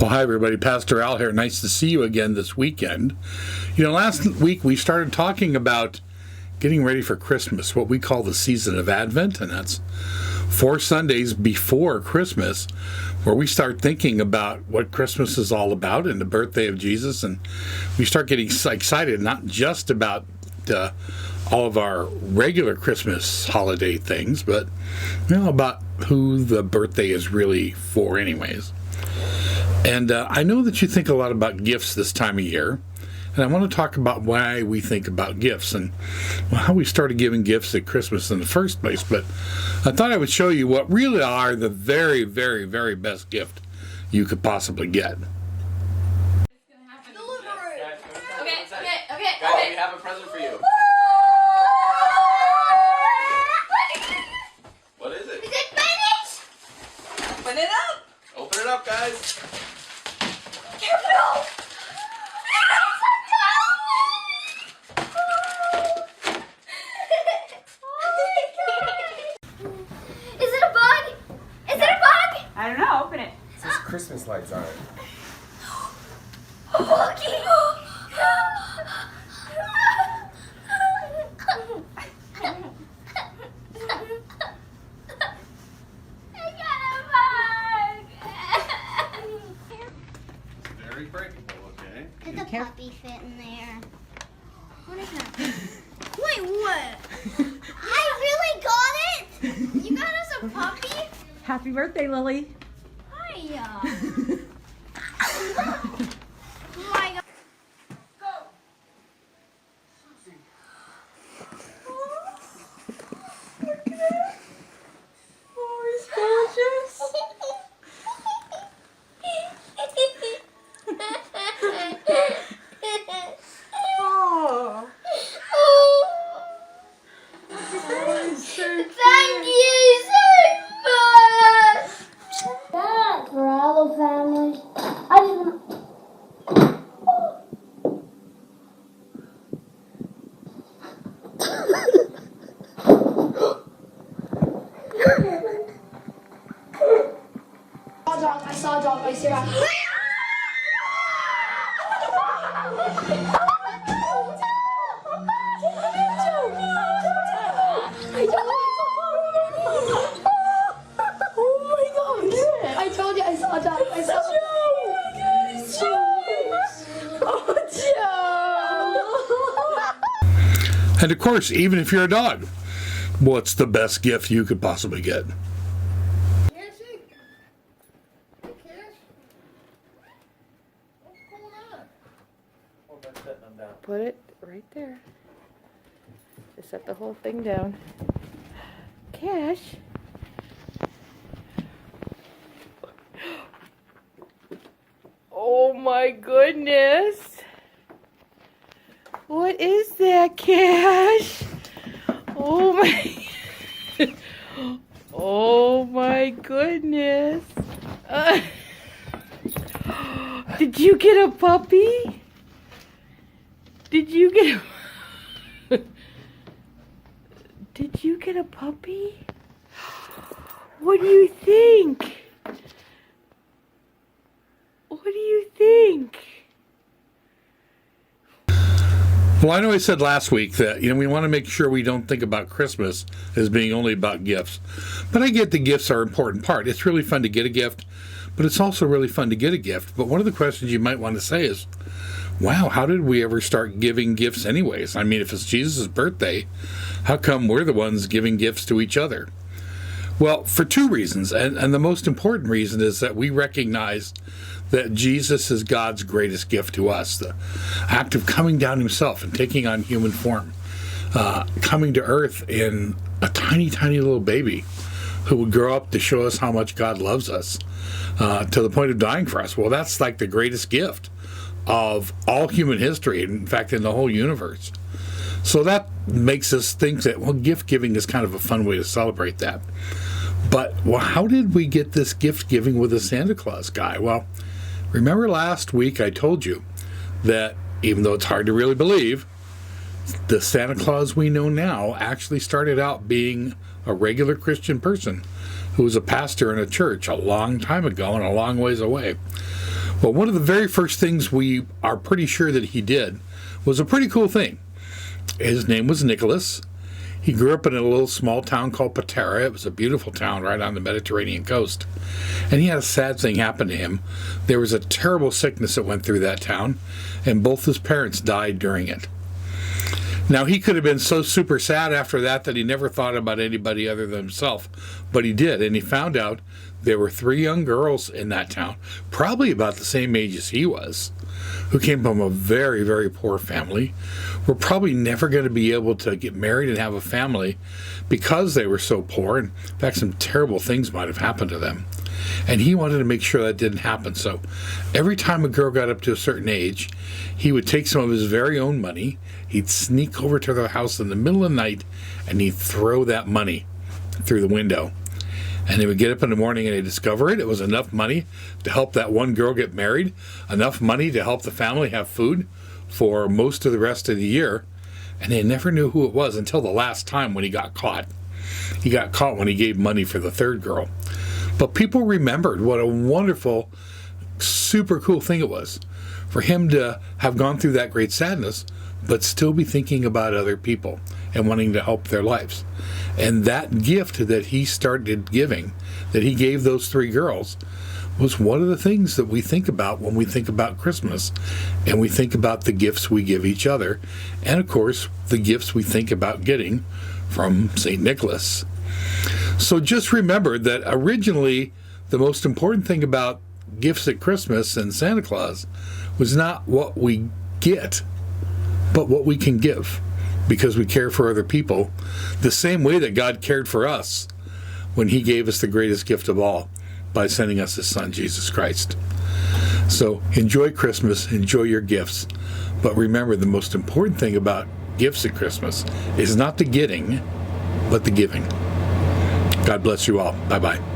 Well, hi, everybody. Pastor Al here. Nice to see you again this weekend. Last week we started talking about getting ready for Christmas, what we call the season of Advent, and that's 4 Sundays before Christmas, where we start thinking about what Christmas is all about and the birthday of Jesus, and we start getting excited not just about all of our regular Christmas holiday things, but about who the birthday is really for anyways. And I know that you think a lot about gifts this time of year, and I want to talk about why we think about gifts and how we started giving gifts at Christmas in the first place. But I thought I would show you what really are the very, very, very best gift you could possibly get. Guys, we have a present for you. What is it? Is it finished? Open it up! Open it up, guys. Careful! Is it a bug? Is it a bug? I don't know, open it. It says Christmas lights on it. A buggy! Very breakable, okay? Could the puppy fit in there? What is that? Wait, what? I really got it? You got us a puppy? Happy birthday, Lily. Hiya. Oh my god. Go. Look at it. Oh, he's gorgeous. Oh, Thank you so much! That for all the families. I just I saw a dog. I see that. I told you I saw a dog. I saw a dog. And of course, even if you're a dog, what's the best gift you could possibly get? put it right there. Just set the whole thing down. Cash. Oh my goodness. What is that, Cash? Oh my. Oh my goodness. Did you get a puppy? Did you get a... Did you get a puppy? What do you think? What do you think? Well, I know I said last week that, we want to make sure we don't think about Christmas as being only about gifts. But I get the gifts are an important part. It's really fun to get a gift, but it's also really fun to get a gift. But one of the questions you might want to say is, wow, how did we ever start giving gifts anyways? I mean, if it's Jesus' birthday, how come we're the ones giving gifts to each other? Well, for 2 reasons. And the most important reason is that we recognize that Jesus is God's greatest gift to us. The act of coming down himself and taking on human form. Coming to earth in a tiny, tiny little baby who would grow up to show us how much God loves us to the point of dying for us. Well, that's like the greatest gift of all human history, in fact, in the whole universe. So that makes us think that, gift giving is kind of a fun way to celebrate that. But, how did we get this gift giving with the Santa Claus guy? Well, remember last week I told you that even though it's hard to really believe, the Santa Claus we know now actually started out being a regular Christian person who was a pastor in a church a long time ago and a long ways away. Well, one of the very first things we are pretty sure that he did was a pretty cool thing. His name was Nicholas. He grew up in a little small town called Patara. It was a beautiful town right on the Mediterranean coast. And he had a sad thing happen to him. There was a terrible sickness that went through that town, and both his parents died during it. Now, he could have been so super sad after that he never thought about anybody other than himself. But he did, and he found out there were 3 young girls in that town, probably about the same age as he was, who came from a very, very poor family, were probably never going to be able to get married and have a family because they were so poor. And in fact, some terrible things might have happened to them. And he wanted to make sure that didn't happen. So every time a girl got up to a certain age, he would take some of his very own money, he'd sneak over to their house in the middle of the night, and he'd throw that money through the window. And they would get up in the morning and they'd discover it. It was enough money to help that one girl get married, enough money to help the family have food for most of the rest of the year. And they never knew who it was until the last time when he got caught. He got caught when he gave money for the 3rd girl. But people remembered what a wonderful, super cool thing it was for him to have gone through that great sadness, but still be thinking about other people and wanting to help their lives. And that gift that he started giving, that he gave those 3 girls, was one of the things that we think about when we think about Christmas. And we think about the gifts we give each other. And of course, the gifts we think about getting from St. Nicholas. So just remember that originally, the most important thing about gifts at Christmas and Santa Claus was not what we get, but what we can give, because we care for other people the same way that God cared for us when he gave us the greatest gift of all by sending us his son, Jesus Christ. So enjoy Christmas, enjoy your gifts, but remember the most important thing about gifts at Christmas is not the getting, but the giving. God bless you all. Bye-bye.